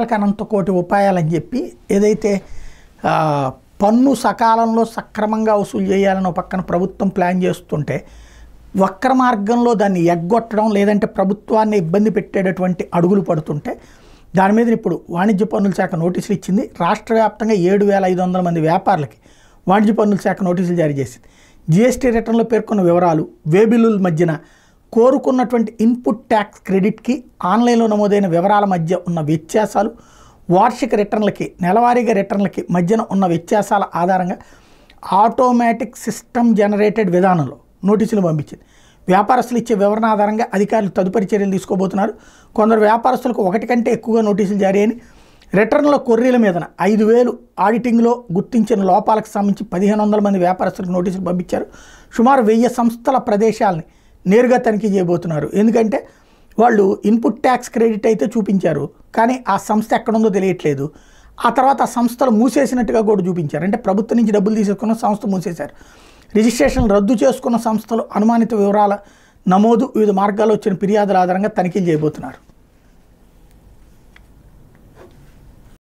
అనంత కోటి ఉపాయాలని చెప్పి ఏదైతే పన్ను సకాలంలో సక్రమంగా వసూలు చేయాలని ఒక పక్కన ప్రభుత్వం ప్లాన్ చేస్తుంటే వక్ర మార్గంలో దాన్ని ఎగ్గొట్టడం లేదంటే ప్రభుత్వాన్ని ఇబ్బంది పెట్టేటటువంటి అడుగులు పడుతుంటే దాని మీద ఇప్పుడు వాణిజ్య పన్నుల శాఖ నోటీసులు ఇచ్చింది. రాష్ట్ర వ్యాప్తంగా 7,500 మంది వ్యాపారులకి వాణిజ్య పన్నుల శాఖ నోటీసులు జారీ చేసింది. జీఎస్టీ రిటర్న్లో పేర్కొన్న వివరాలు, వే బిల్లుల మధ్యన కోరుకున్నటువంటి ఇన్పుట్ ట్యాక్స్ క్రెడిట్కి ఆన్లైన్లో నమోదైన వివరాల మధ్య ఉన్న వ్యత్యాసాలు, వార్షిక రిటర్న్లకి నెలవారీగా రిటర్న్లకి మధ్యన ఉన్న వ్యత్యాసాల ఆధారంగా ఆటోమేటిక్ సిస్టమ్ జనరేటెడ్ విధానంలో నోటీసులు పంపించింది. వ్యాపారస్తులు ఇచ్చే వివరణ ఆధారంగా అధికారులు తదుపరి చర్యలు తీసుకోబోతున్నారు. కొందరు వ్యాపారస్తులకు ఒకటి కంటే ఎక్కువగా నోటీసులు జారీ అయిన రిటర్న్ల కొర్రీల మీదన 5,000 ఆడిటింగ్లో గుర్తించిన లోపాలకు సంబంధించి 1,500 మంది వ్యాపారస్తులకు నోటీసులు పంపించారు. సుమారు 1000 సంస్థల ప్రదేశాలని నేరుగా తనిఖీ చేయబోతున్నారు. ఎందుకంటే వాళ్ళు ఇన్పుట్ ట్యాక్స్ క్రెడిట్ అయితే చూపించారు, కానీ ఆ సంస్థ ఎక్కడుందో తెలియట్లేదు. ఆ తర్వాత ఆ సంస్థలు మూసేసినట్టుగా కూడా చూపించారు. అంటే ప్రభుత్వం నుంచి డబ్బులు తీసుకున్న సంస్థ మూసేశారు. రిజిస్ట్రేషన్ రద్దు చేసుకున్న సంస్థలు అనుమానిత వివరాల నమోదు వివిధ మార్గాల్లో వచ్చిన ఫిర్యాదుల ఆధారంగా తనిఖీలు చేయబోతున్నారు.